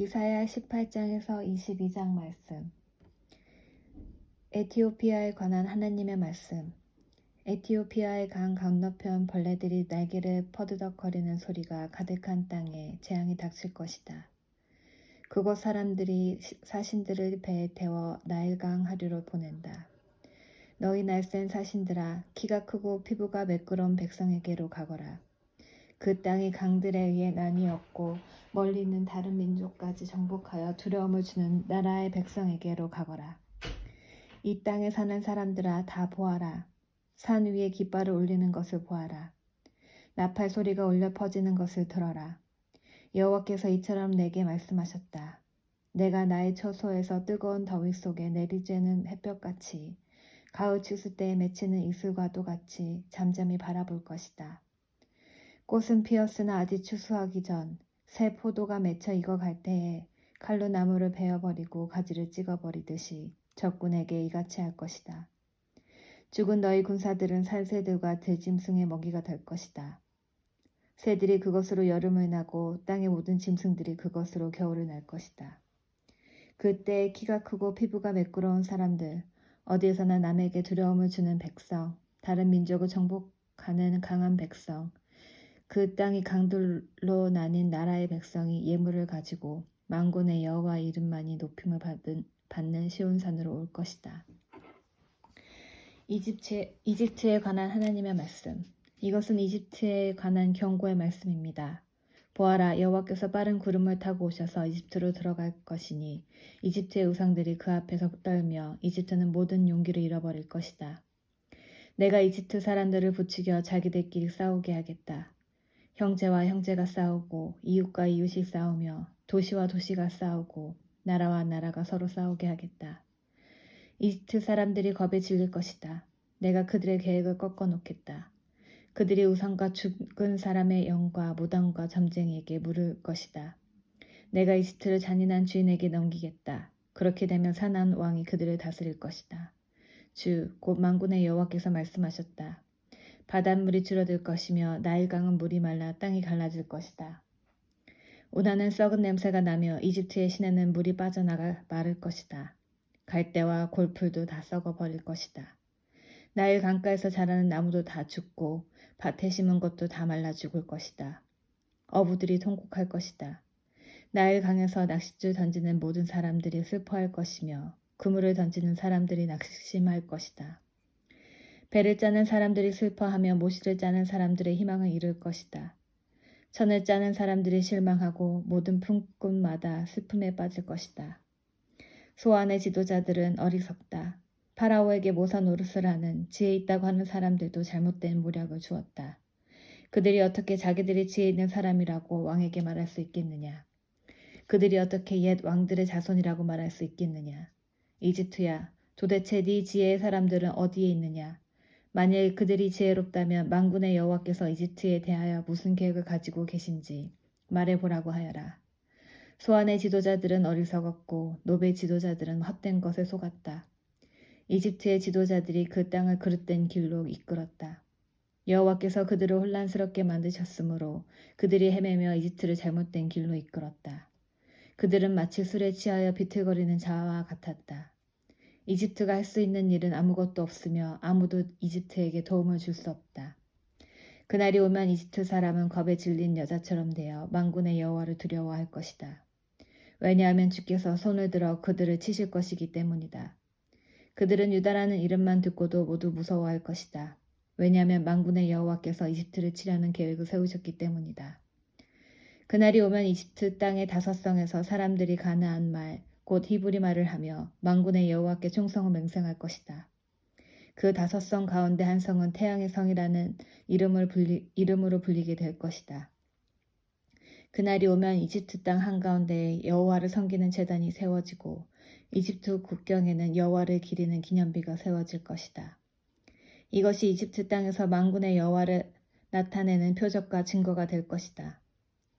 이사야 18장에서 22장 말씀. 에티오피아에 관한 하나님의 말씀. 에티오피아의 강 건너편 벌레들이 날개를 퍼드덕거리는 소리가 가득한 땅에 재앙이 닥칠 것이다. 그곳 사람들이 사신들을 배에 태워 나일강 하류로 보낸다. 너희 날쌘 사신들아, 키가 크고 피부가 매끄러운 백성에게로 가거라. 그 땅이 강들에 의해 나뉘었고 멀리 있는 다른 민족까지 정복하여 두려움을 주는 나라의 백성에게로 가거라. 이 땅에 사는 사람들아, 다 보아라. 산 위에 깃발을 올리는 것을 보아라. 나팔 소리가 울려 퍼지는 것을 들어라. 여호와께서 이처럼 내게 말씀하셨다. 내가 나의 처소에서 뜨거운 더위 속에 내리쬐는 햇볕같이 가을 추수 때에 맺히는 이슬과도 같이 잠잠히 바라볼 것이다. 꽃은 피었으나 아직 추수하기 전 새 포도가 맺혀 익어갈 때에 칼로 나무를 베어버리고 가지를 찍어버리듯이 적군에게 이같이 할 것이다. 죽은 너희 군사들은 살새들과 들짐승의 먹이가 될 것이다. 새들이 그것으로 여름을 나고 땅의 모든 짐승들이 그것으로 겨울을 날 것이다. 그때 키가 크고 피부가 매끄러운 사람들, 어디에서나 남에게 두려움을 주는 백성, 다른 민족을 정복하는 강한 백성, 그 땅이 강들로 나뉜 나라의 백성이 예물을 가지고 만군의 여호와 이름만이 높임을 받는 시온산으로 올 것이다. 이집트에 관한 하나님의 말씀. 이것은 이집트에 관한 경고의 말씀입니다. 보아라, 여호와께서 빠른 구름을 타고 오셔서 이집트로 들어갈 것이니 이집트의 우상들이 그 앞에서 떨며 이집트는 모든 용기를 잃어버릴 것이다. 내가 이집트 사람들을 부추겨 자기들끼리 싸우게 하겠다. 형제와 형제가 싸우고 이웃과 이웃이 싸우며 도시와 도시가 싸우고 나라와 나라가 서로 싸우게 하겠다. 이집트 사람들이 겁에 질릴 것이다. 내가 그들의 계획을 꺾어놓겠다. 그들이 우상과 죽은 사람의 영과 무당과 점쟁이에게 물을 것이다. 내가 이집트를 잔인한 주인에게 넘기겠다. 그렇게 되면 사나운 왕이 그들을 다스릴 것이다. 주, 곧 만군의 여호와께서 말씀하셨다. 바닷물이 줄어들 것이며 나일강은 물이 말라 땅이 갈라질 것이다. 운하는 썩은 냄새가 나며 이집트의 시내는 물이 빠져나가 마를 것이다. 갈대와 골풀도 다 썩어버릴 것이다. 나일 강가에서 자라는 나무도 다 죽고 밭에 심은 것도 다 말라 죽을 것이다. 어부들이 통곡할 것이다. 나일 강에서 낚싯줄 던지는 모든 사람들이 슬퍼할 것이며 그물을 던지는 사람들이 낙심할 것이다. 배를 짜는 사람들이 슬퍼하며 모시를 짜는 사람들의 희망을 잃을 것이다. 천을 짜는 사람들이 실망하고 모든 품꾼마다 슬픔에 빠질 것이다. 소안의 지도자들은 어리석다. 파라오에게 모사 노릇을 하는 지혜 있다고 하는 사람들도 잘못된 모략을 주었다. 그들이 어떻게 자기들이 지혜 있는 사람이라고 왕에게 말할 수 있겠느냐. 그들이 어떻게 옛 왕들의 자손이라고 말할 수 있겠느냐. 이집트야, 도대체 네 지혜의 사람들은 어디에 있느냐. 만일 그들이 지혜롭다면 만군의 여호와께서 이집트에 대하여 무슨 계획을 가지고 계신지 말해보라고 하여라. 소안의 지도자들은 어리석었고 노베 지도자들은 헛된 것에 속았다. 이집트의 지도자들이 그 땅을 그릇된 길로 이끌었다. 여호와께서 그들을 혼란스럽게 만드셨으므로 그들이 헤매며 이집트를 잘못된 길로 이끌었다. 그들은 마치 술에 취하여 비틀거리는 자와 같았다. 이집트가 할 수 있는 일은 아무것도 없으며 아무도 이집트에게 도움을 줄 수 없다. 그날이 오면 이집트 사람은 겁에 질린 여자처럼 되어 만군의 여호와를 두려워할 것이다. 왜냐하면 주께서 손을 들어 그들을 치실 것이기 때문이다. 그들은 유다라는 이름만 듣고도 모두 무서워할 것이다. 왜냐하면 만군의 여호와께서 이집트를 치려는 계획을 세우셨기 때문이다. 그날이 오면 이집트 땅의 5성에서 사람들이 가나안 말, 곧 히브리 말을 하며 만군의 여호와께 충성을 맹세할 것이다. 그 5성 가운데 한 성은 태양의 성이라는 이름으로 불리게 될 것이다. 그날이 오면 이집트 땅 한가운데에 여호와를 섬기는 제단이 세워지고 이집트 국경에는 여호와를 기리는 기념비가 세워질 것이다. 이것이 이집트 땅에서 만군의 여호와를 나타내는 표적과 증거가 될 것이다.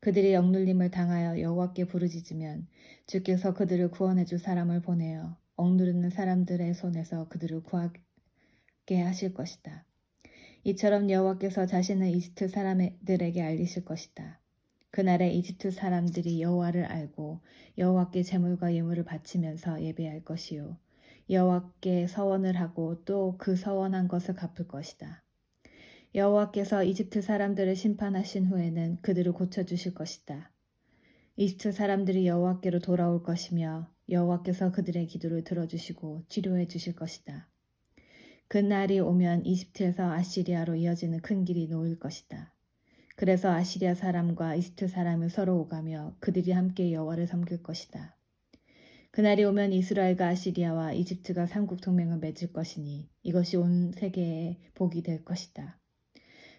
그들이 억눌림을 당하여 여호와께 부르짖으면 주께서 그들을 구원해 줄 사람을 보내어 억누르는 사람들의 손에서 그들을 구하게 하실 것이다. 이처럼 여호와께서 자신을 이집트 사람들에게 알리실 것이다. 그날에 이집트 사람들이 여호와를 알고 여호와께 제물과 예물을 바치면서 예배할 것이요 여호와께 서원을 하고 또 그 서원한 것을 갚을 것이다. 여호와께서 이집트 사람들을 심판하신 후에는 그들을 고쳐주실 것이다. 이집트 사람들이 여호와께로 돌아올 것이며 여호와께서 그들의 기도를 들어주시고 치료해 주실 것이다. 그날이 오면 이집트에서 아시리아로 이어지는 큰 길이 놓일 것이다. 그래서 아시리아 사람과 이집트 사람을 서로 오가며 그들이 함께 여호와를 섬길 것이다. 그날이 오면 이스라엘과 아시리아와 이집트가 삼국 동맹을 맺을 것이니 이것이 온 세계에 복이 될 것이다.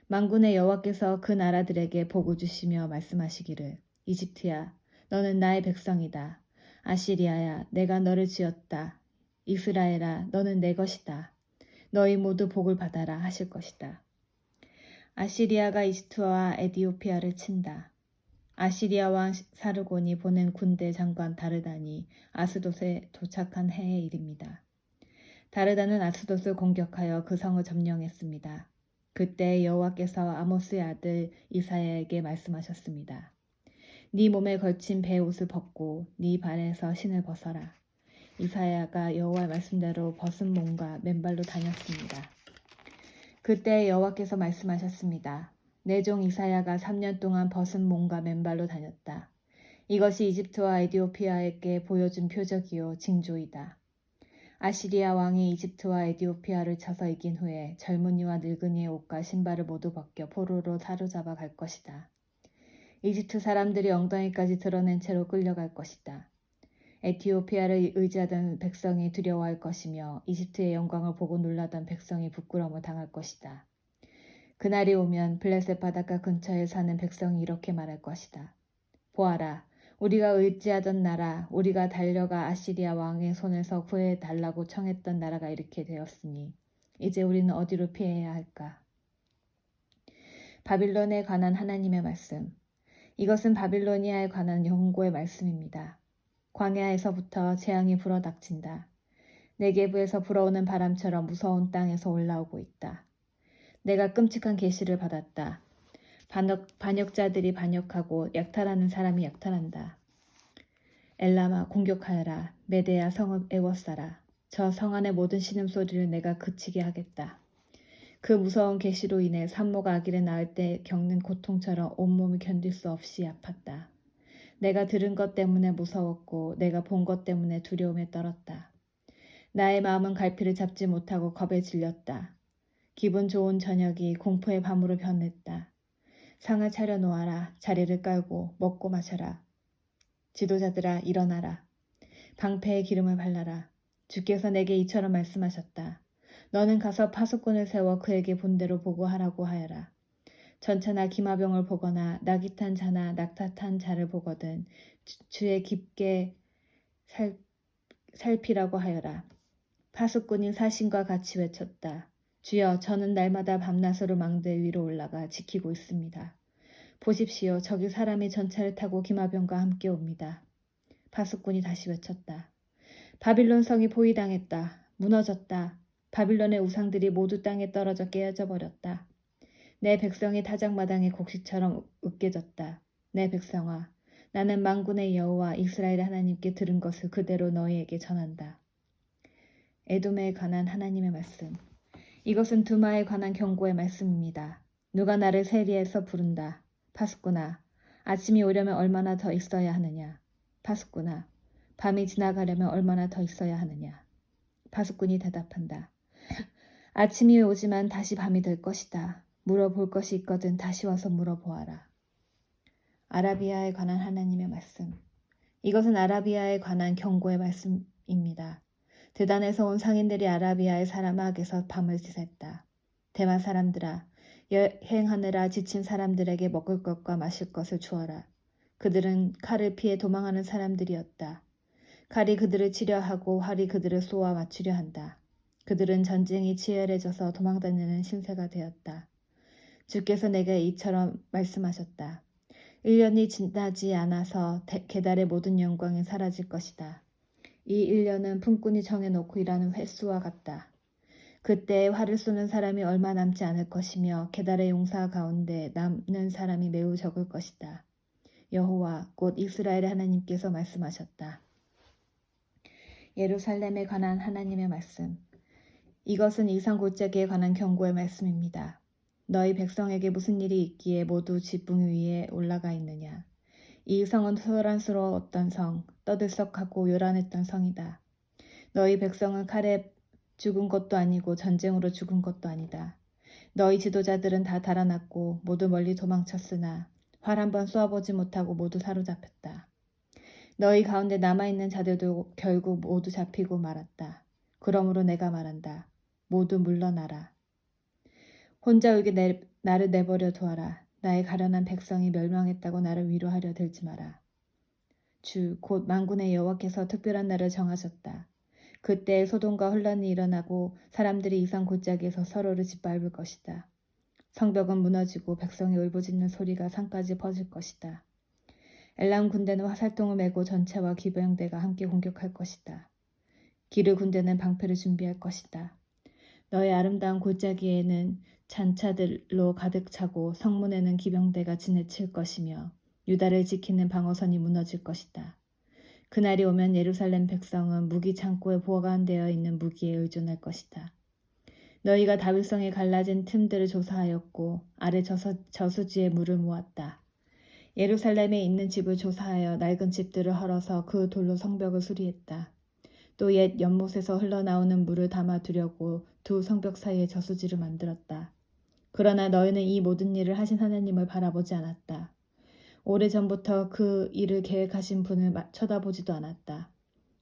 만군의 여호와께서 그 나라들에게 복을 주시며 말씀하시기를 이집트야 너는 나의 백성이다. 아시리아야 내가 너를 지었다. 이스라엘아 너는 내 것이다. 너희 모두 복을 받아라 하실 것이다. 아시리아가 이집트와 에디오피아를 친다. 아시리아 왕 사르곤이 보낸 군대 장관 다르단이 아스돗에 도착한 해의 일입니다. 다르단은 아스돗을 공격하여 그 성을 점령했습니다. 그때 여호와께서 아모스의 아들 이사야에게 말씀하셨습니다. 네 몸에 걸친 베옷을 벗고 네 발에서 신을 벗어라. 이사야가 여호와의 말씀대로 벗은 몸과 맨발로 다녔습니다. 그때 여호와께서 말씀하셨습니다. 내 종 이사야가 3년 동안 벗은 몸과 맨발로 다녔다. 이것이 이집트와 에디오피아에게 보여준 표적이요 징조이다. 아시리아 왕이 이집트와 에디오피아를 쳐서 이긴 후에 젊은이와 늙은이의 옷과 신발을 모두 벗겨 포로로 사로잡아 갈 것이다. 이집트 사람들이 엉덩이까지 드러낸 채로 끌려갈 것이다. 에티오피아를 의지하던 백성이 두려워할 것이며 이집트의 영광을 보고 놀라던 백성이 부끄러움을 당할 것이다. 그날이 오면 블레셋 바닷가 근처에 사는 백성이 이렇게 말할 것이다. 보아라, 우리가 의지하던 나라, 우리가 달려가 아시리아 왕의 손에서 구해달라고 청했던 나라가 이렇게 되었으니 이제 우리는 어디로 피해야 할까? 바빌론에 관한 하나님의 말씀. 이것은 바빌로니아에 관한 경고의 말씀입니다. 광야에서부터 재앙이 불어닥친다. 네게부에서 불어오는 바람처럼 무서운 땅에서 올라오고 있다. 내가 끔찍한 계시를 받았다. 반역자들이 반역하고 약탈하는 사람이 약탈한다. 엘람아 공격하여라. 메대야 성을 애워싸라. 저 성 안의 모든 신음소리를 내가 그치게 하겠다. 그 무서운 계시로 인해 산모가 아기를 낳을 때 겪는 고통처럼 온몸이 견딜 수 없이 아팠다. 내가 들은 것 때문에 무서웠고 내가 본 것 때문에 두려움에 떨었다. 나의 마음은 갈피를 잡지 못하고 겁에 질렸다. 기분 좋은 저녁이 공포의 밤으로 변했다. 상을 차려 놓아라. 자리를 깔고 먹고 마셔라. 지도자들아 일어나라. 방패에 기름을 발라라. 주께서 내게 이처럼 말씀하셨다. 너는 가서 파수꾼을 세워 그에게 본대로 보고하라고 하여라. 전차나 기마병을 보거나 낙이 탄 자나 낙타탄 자를 보거든 주의 깊게 살피라고 하여라. 파수꾼이 사신과 같이 외쳤다. 주여 저는 날마다 밤낮으로 망대 위로 올라가 지키고 있습니다. 보십시오. 저기 사람이 전차를 타고 기마병과 함께 옵니다. 파수꾼이 다시 외쳤다. 바빌론 성이 포위당했다. 무너졌다. 바빌론의 우상들이 모두 땅에 떨어져 깨어져 버렸다. 내 백성이 타작마당의 곡식처럼 으깨졌다. 내 백성아, 나는 만군의 여호와 이스라엘의 하나님께 들은 것을 그대로 너희에게 전한다. 에돔에 관한 하나님의 말씀. 이것은 두마에 관한 경고의 말씀입니다. 누가 나를 세리에서 부른다. 파수꾼아, 아침이 오려면 얼마나 더 있어야 하느냐. 파수꾼아, 밤이 지나가려면 얼마나 더 있어야 하느냐. 파수꾼이 대답한다. 아침이 오지만 다시 밤이 될 것이다. 물어볼 것이 있거든 다시 와서 물어보아라. 아라비아에 관한 하나님의 말씀. 이것은 아라비아에 관한 경고의 말씀입니다. 대단에서 온 상인들이 아라비아의 사람에게서 밤을 지샜다. 대만 사람들아, 여행하느라 지친 사람들에게 먹을 것과 마실 것을 주어라. 그들은 칼을 피해 도망하는 사람들이었다. 칼이 그들을 치려하고 활이 그들을 쏘아 맞추려 한다. 그들은 전쟁이 치열해져서 도망다니는 신세가 되었다. 주께서 내게 이처럼 말씀하셨다. 1년이 지나지 않아서 계달의 모든 영광이 사라질 것이다. 이 1년은 품꾼이 정해놓고 일하는 횟수와 같다. 그때 활을 쏘는 사람이 얼마 남지 않을 것이며 계달의 용사 가운데 남는 사람이 매우 적을 것이다. 여호와 곧 이스라엘의 하나님께서 말씀하셨다. 예루살렘에 관한 하나님의 말씀. 이것은 이상 골짜기에 관한 경고의 말씀입니다. 너희 백성에게 무슨 일이 있기에 모두 지붕 위에 올라가 있느냐. 이 성은 소란스러웠던 성, 떠들썩하고 요란했던 성이다. 너희 백성은 칼에 죽은 것도 아니고 전쟁으로 죽은 것도 아니다. 너희 지도자들은 다 달아났고 모두 멀리 도망쳤으나 활 한 번 쏘아보지 못하고 모두 사로잡혔다. 너희 가운데 남아있는 자들도 결국 모두 잡히고 말았다. 그러므로 내가 말한다. 모두 물러나라. 혼자 울게 나를 내버려 두어라. 나의 가련한 백성이 멸망했다고 나를 위로하려 들지 마라. 주 곧 만군의 여호와께서 특별한 날을 정하셨다. 그때 소동과 혼란이 일어나고 사람들이 이상 골짜기에서 서로를 짓밟을 것이다. 성벽은 무너지고 백성이 울부짖는 소리가 산까지 퍼질 것이다. 엘람 군대는 화살통을 메고 전차와 기병대가 함께 공격할 것이다. 기르 군대는 방패를 준비할 것이다. 너의 아름다운 골짜기에는 잔차들로 가득 차고 성문에는 기병대가 지내칠 것이며 유다를 지키는 방어선이 무너질 것이다. 그날이 오면 예루살렘 백성은 무기 창고에 보관되어 있는 무기에 의존할 것이다. 너희가 다윗성에 갈라진 틈들을 조사하였고 아래 저수지에 물을 모았다. 예루살렘에 있는 집을 조사하여 낡은 집들을 헐어서 그 돌로 성벽을 수리했다. 또 옛 연못에서 흘러나오는 물을 담아두려고 두 성벽 사이에 저수지를 만들었다. 그러나 너희는 이 모든 일을 하신 하나님을 바라보지 않았다. 오래전부터 그 일을 계획하신 분을 쳐다보지도 않았다.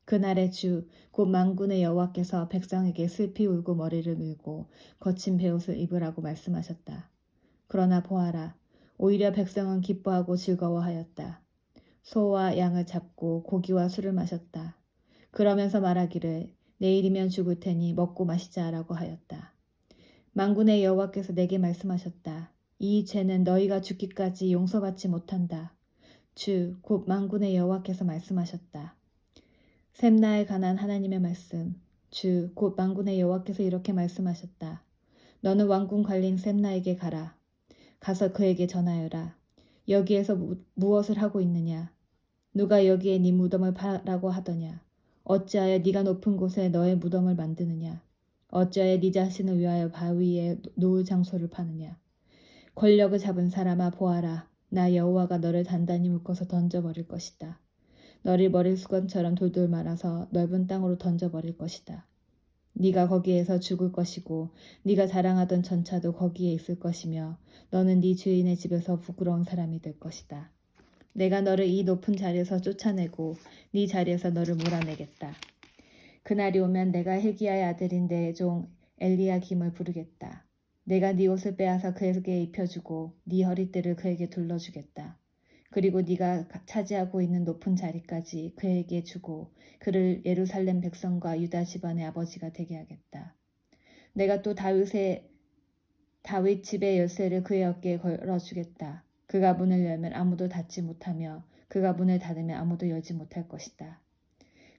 그날의 주, 곧 만군의 여호와께서 백성에게 슬피 울고 머리를 밀고 거친 베옷을 입으라고 말씀하셨다. 그러나 보아라, 오히려 백성은 기뻐하고 즐거워하였다. 소와 양을 잡고 고기와 술을 마셨다. 그러면서 말하기를 내일이면 죽을 테니 먹고 마시자라고 하였다. 만군의 여호와께서 내게 말씀하셨다. 이 죄는 너희가 죽기까지 용서받지 못한다. 주, 곧 만군의 여호와께서 말씀하셨다. 셈나에 관한 하나님의 말씀. 주, 곧 만군의 여호와께서 이렇게 말씀하셨다. 너는 왕궁 관리인 셈나에게 가라. 가서 그에게 전하여라. 여기에서 무엇을 하고 있느냐? 누가 여기에 네 무덤을 파라고 하더냐? 어찌하여 네가 높은 곳에 너의 무덤을 만드느냐? 어찌하여 네 자신을 위하여 바위에 놓을 장소를 파느냐? 권력을 잡은 사람아 보아라. 나 여호와가 너를 단단히 묶어서 던져버릴 것이다. 너를 머릴 수건처럼 돌돌 말아서 넓은 땅으로 던져버릴 것이다. 네가 거기에서 죽을 것이고 네가 자랑하던 전차도 거기에 있을 것이며 너는 네 주인의 집에서 부끄러운 사람이 될 것이다. 내가 너를 이 높은 자리에서 쫓아내고 네 자리에서 너를 몰아내겠다. 그날이 오면 내가 힐기야의 아들인 내 종 엘리야김을 부르겠다. 내가 네 옷을 빼앗아 그에게 입혀주고 네 허리띠를 그에게 둘러주겠다. 그리고 네가 차지하고 있는 높은 자리까지 그에게 주고 그를 예루살렘 백성과 유다 집안의 아버지가 되게 하겠다. 내가 또 다윗 집의 열쇠를 그의 어깨에 걸어주겠다. 그가 문을 열면 아무도 닫지 못하며 그가 문을 닫으면 아무도 열지 못할 것이다.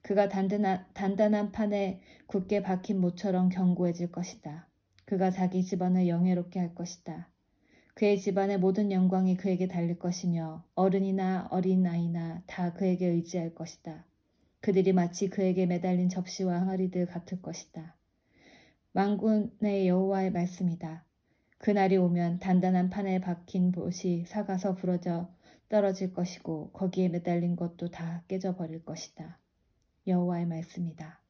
그가 단단한 판에 굳게 박힌 모처럼 견고해질 것이다. 그가 자기 집안을 영예롭게 할 것이다. 그의 집안의 모든 영광이 그에게 달릴 것이며 어른이나 어린아이나 다 그에게 의지할 것이다. 그들이 마치 그에게 매달린 접시와 항아리들 같을 것이다. 만군의 여호와의 말씀이다. 그날이 오면 단단한 판에 박힌 못이 삭아서 부러져 떨어질 것이고 거기에 매달린 것도 다 깨져버릴 것이다. 여호와의 말씀이다.